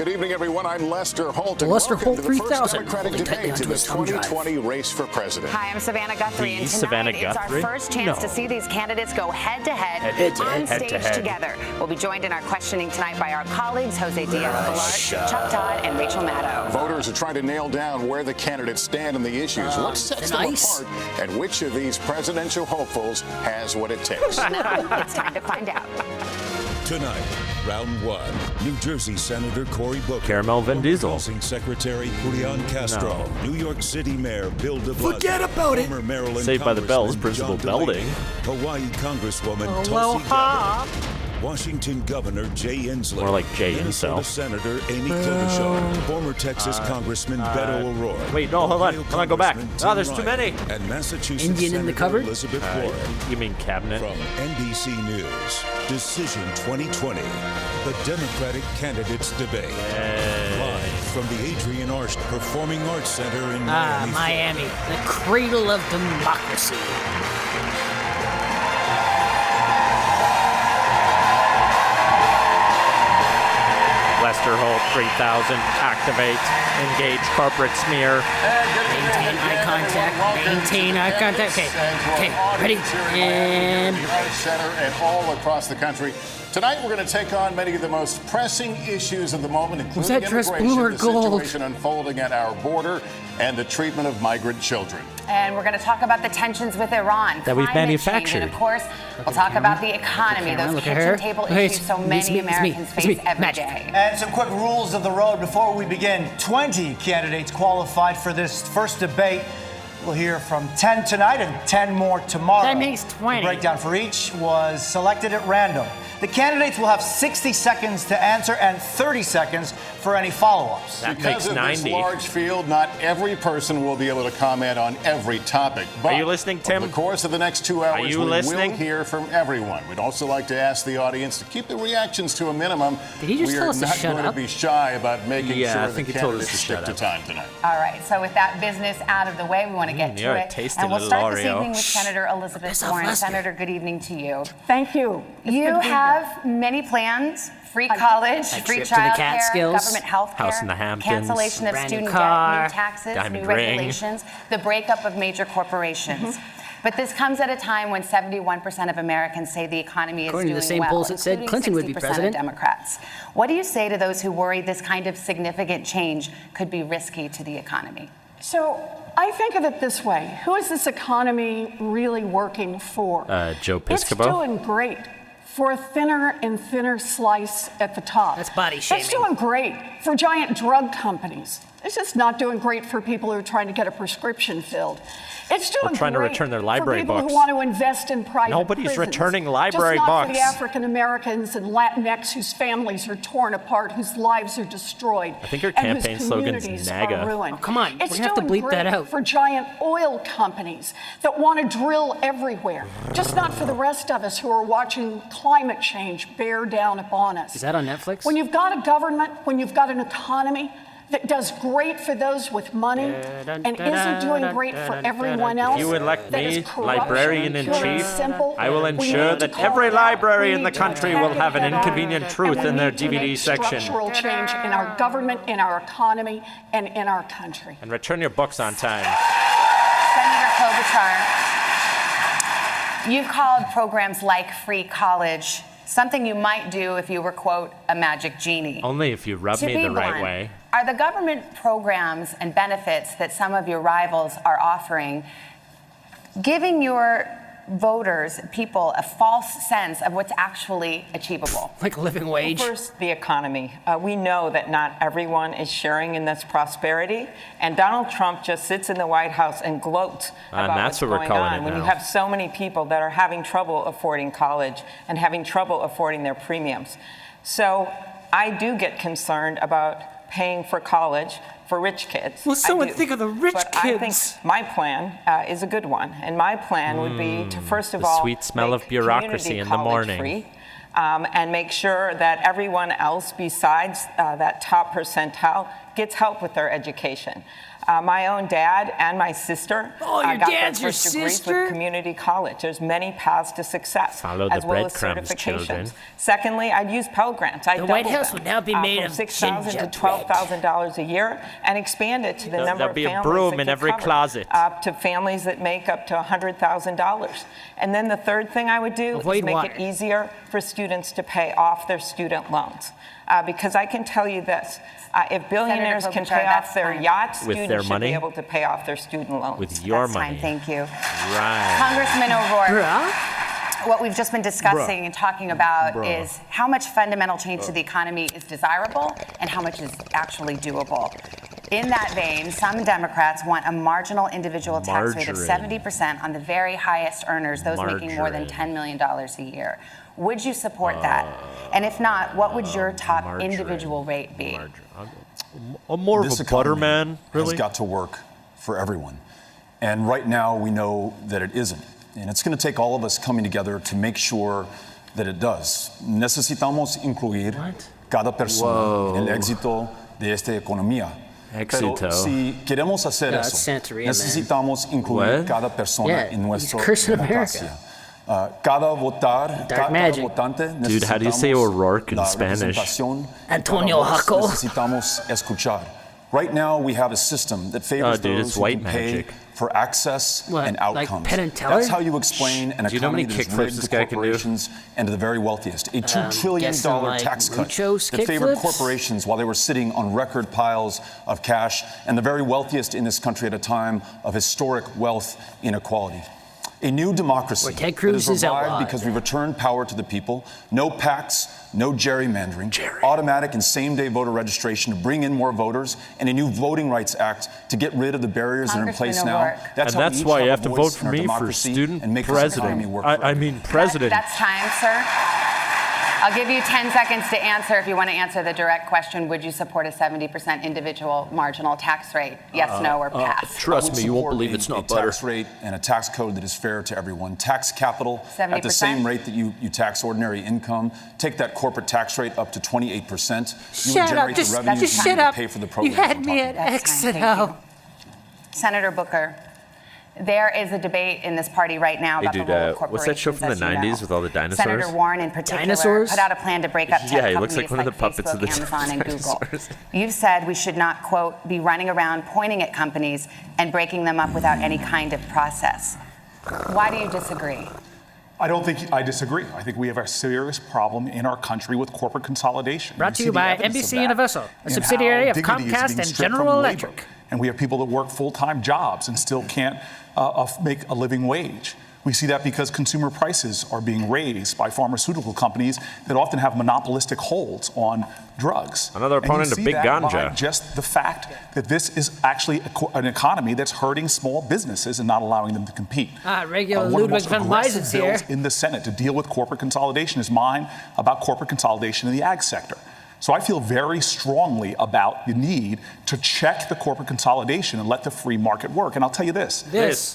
Good evening, everyone. I'm Lester Holt. The Lester Holt to the first 3000. Democratic debate in the 2020 race for president. Hi, I'm Savannah Guthrie, and tonight it's our first chance to see these candidates go head-to-head on stage together. We'll be joined in our questioning tonight by our colleagues Jose Diaz-Balart, Chuck Todd, and Rachel Maddow. Voters are trying to nail down where the candidates stand on the issues, what sets them apart, and which of these presidential hopefuls has what it takes. Now, it's time to find out. Tonight, round one, New Jersey Senator Cory Booker, Caramel Vin Diesel, Housing Secretary Julian Castro, New York City Mayor Bill de Blasio, forget about it. former Maryland Saved by the Bells, Congressman Principal John DeLaney, Belding, Hawaii Congresswoman Tulsi Gabbard, Washington Governor Jay Inslee, more like Jay Minnesota Insel. Senator Amy Klobuchar, former Texas Congressman Beto O'Rourke. Wait, no, hold on. Ohio Hold on, go back. Congressman There's Tim too many. Ryan, and Massachusetts Indian in the Senator cupboard? Elizabeth Warren. You mean cabinet? From NBC News, Decision 2020, the Democratic Candidates Debate. Live from the Adrian Arsht Performing Arts Center in Miami. Miami, the cradle of democracy. Lester Holt 3000, activate, engage corporate smear. Maintain eye contact. Maintain eye contact. Okay, ready? And Arts Center and all across the country. Tonight, we're going to take on many of the most pressing issues of the moment, including that dress immigration, blue or the gold? situation unfolding at our border, and the treatment of migrant children. And we're going to talk about the tensions with Iran, That we've climate manufactured. change, and of course, we'll talk about the economy, those kitchen table issues so many Americans face every day. And some quick rules of the road before we begin. 20 candidates qualified for this first debate. We'll hear from 10 tonight and 10 more tomorrow. That makes 20. The breakdown for each was selected at random. The candidates will have 60 seconds to answer and 30 seconds for any follow-ups. That Because makes of 90. this large field, not every person will be able to comment on every topic. But Are you listening, Tim? over the course of the next 2 hours, you we listening? will hear from everyone. We'd also like to ask the audience to keep the reactions to a minimum. Did he just we tell are us to not shut going up? to be shy about making Yeah, I sure think the he told us candidates to stick shut to up. time tonight. All right, so with that business out of the way, we want to get to you're a it. tasty And we'll little start this Oreo. evening with Senator Elizabeth Piss off, Warren. Lester. Senator, good evening to you. Thank you. You have many plans. Free college, Like free trip to the child care, Catskills, government health care, house in the Hamptons, cancellation of brand new student car, debt, new taxes, diamond new ring. regulations, the breakup of major corporations. But this comes at a time when 71% of Americans say the economy is According to doing the same well, polls that said including Clinton would be 60% president. of Democrats. What do you say to those who worry this kind of significant change could be risky to the economy? So I think of it this way. Who is this economy really working for? Joe It's Piscopo. doing great for a thinner and thinner slice at the top. That's body shaming. It's doing great for giant drug companies. It's just not doing great for people who are trying to get a prescription filled. It's doing trying to great return their library for people books. who want to invest in private Nobody's prisons. returning library Just not books. for the African Americans and Latinx whose families are torn apart, whose lives are destroyed. I think your and whose campaign slogan's communities NAGA. are ruined. Oh, come on, we're It's gonna have to doing bleep that great out. for giant oil companies that want to drill everywhere, just not for the rest of us who are watching climate change bear down upon us. Is that on Netflix? When you've got a government, when you've got an economy that does great for those with money and isn't doing great for everyone else. If you elect that is me corruption, librarian in pure and chief, simple, I will we ensure need to that call every it out. library We in the need to country attack will it have an head on, inconvenient and truth we in their need to DVD make section. Structural change in our government, in our economy, and in our country. And return your books on time. Senator Klobuchar, you've called programs like free college something you might do if you were, quote, a magic genie. Only if you rub To me be the right blunt, way. Are the government programs and benefits that some of your rivals are offering giving your voters, people, a false sense of what's actually achievable? Like living wage? First, the economy. We know that not everyone is sharing in this prosperity, and Donald Trump just sits in the White House and gloats And about that's what's what we're going calling on it when you now. have so many people that are having trouble affording college and having trouble affording their premiums. So I do get concerned about paying for college for rich kids. Well, someone I do. think of the rich but kids. I think my plan is a good one, and my plan would be to first of the all sweet smell make of bureaucracy community in the college morning. free, and make sure that everyone else besides that top percentile gets help with their education. My own dad and my sister Oh, your got dad's their your first degrees sister? with community college. There's many paths to success, Follow the as well as breadcrumbs, certifications. children. Secondly, I'd use Pell Grants. I'd The White double House them, would now be made from of $6,000 to gingerbread. $12,000 a year, and expand it to the number There'll of be a families broom that in get every covered, closet. to families that make up to $100,000. And then the third thing I would do Avoid is make water. it easier for students to pay off their student loans. Because I can tell you this, if billionaires can Klobuchar, pay off that's their fine. yachts, With students their should money? be able to pay off their student loans. With your That's money. fine, thank you. Right. Congressman O'Rourke, Bruh. what we've just been discussing and talking about is how much fundamental change to the economy is desirable and how much is actually doable. In that vein, some Democrats want a marginal individual tax rate of Margarine. 70% on the very highest earners, those making more than $10 million a year. Would you support that? And if not, what would your top margarine. individual rate be? I'm more of This a economy butter man, really. has got to work for everyone. And right now we know that it isn't. And it's going to take all of us coming together to make sure that it does. Necesitamos incluir cada persona en el éxito de esta economía. Éxito. Pero si queremos hacer Yeah, eso, it's Santeria, man. necesitamos incluir What? cada persona Yeah, en nuestra he's cursing democracia. Cada magic. votante Dude, how do you say necesitamos O'Rourke in la Spanish? representación. Antonio Cada voz Jaco. Necesitamos escuchar. Right now, we have a system that favors Oh, dude, those it's who white can pay magic. for access What, and like outcomes. Penn and Teller? That's how you explain an Do you know how economy many that is kickflips rigged this to guy can do? corporations and to the very wealthiest. A $2 trillion guessing like tax cut Muchos that favored kickflips? corporations while they were sitting on record piles of cash, and the very wealthiest in this country at a time of historic wealth inequality. A new democracy Where Ted that Cruz has is revived outlawed. because we returned power to the people. No PACs, no gerrymandering, automatic and same-day voter registration to bring in more voters, and a new Voting Rights Act to get rid of the barriers that are in place Congressman now. O'Rourke. And how we that's each why you a have to voice vote in for our me for democracy student and make this economy president. work for I mean everyone. president. That's time, sir. I'll give you 10 seconds to answer. If you want to answer the direct question, would you support a 70% individual marginal tax rate? Yes, no, or pass? Trust I would me, you won't support believe a- it's not a butter. tax rate and a tax code that is fair to everyone. Tax capital at the 70%? same rate that you tax ordinary income. Take that corporate tax rate up to 28%. You would Shut up, generate just the revenues just needed shut to up. pay for the You programs had we're me talking at about. That's fine, exit thank out. you. Senator Booker, there is a debate in this party right now Hey, about dude, the role of what's that show corporations, from the as you 90s know. with all the dinosaurs? Senator Warren, in particular, Dinosaurs? put out a plan to break up tech Yeah, he companies looks like one of the puppets Facebook, of the Amazon, and Google. dinosaurs. You've said we should not, quote, be running around pointing at companies and breaking them up without any kind of process. Why do you disagree? I don't think I disagree. I think we have a serious problem in our country with corporate consolidation. Brought to you by NBC Universal, a subsidiary of Comcast and General Electric. And we have people that work full-time jobs and still can't make a living wage. We see that because consumer prices are being raised by pharmaceutical companies that often have monopolistic holds on drugs. Another And you opponent of see big that ganja. by just the fact that this is actually an economy that's hurting small businesses and not allowing them to compete. Regular One of the Ludwig most von aggressive Mises bills here. in the Senate to deal with corporate consolidation is mine about corporate consolidation in the ag sector. So I feel very strongly about the need to check the corporate consolidation and let the free market work. And I'll tell you this.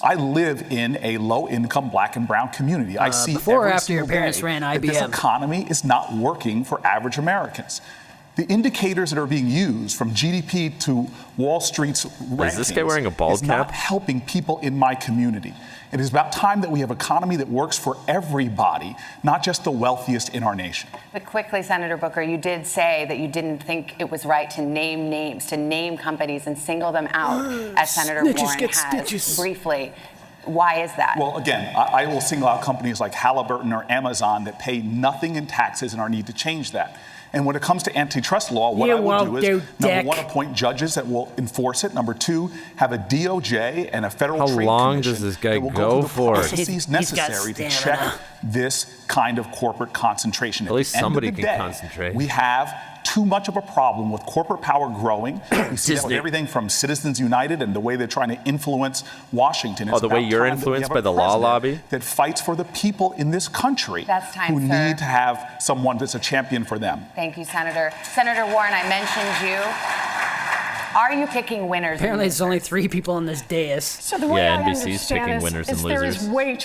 I live in a low-income black and brown community. I see before or every after your single parents day ran that this IBM? economy is not working for average Americans. The indicators that are being used from GDP to Wall Street's rankings Is this guy wearing a bald is not cap? helping people in my community. It is about time that we have an economy that works for everybody, not just the wealthiest in our nation. But quickly, Senator Booker, you did say that you didn't think it was right to name names, to name companies and single them out, as Senator Snitches Warren get has stitches. briefly. Why is that? Well, again, I will single out companies like Halliburton or Amazon that pay nothing in taxes and our need to change that. And when it comes to antitrust law, what You I will won't do is, do, number dick. one, appoint judges that will enforce it. Number two, have a DOJ and a federal How trade long commission does this guy that will go through the for? processes He's got necessary to check stamina. this kind of corporate concentration. At least the end of somebody the can day, concentrate. We have too much of a problem with corporate power growing. We see that with Disney. everything from Citizens United and the way they're trying to influence Washington. It's Oh, the way about you're time that we influenced have by a the law president lobby? that fights for the people in this country That's time, who sir. need to have someone that's a champion for them. Thank you, Senator. Senator Warren, I mentioned you. Are you picking winners? in Apparently, this there's only race? 3 people on this dais. So the way Yeah, I NBC's understand picking this winners is and there losers. is way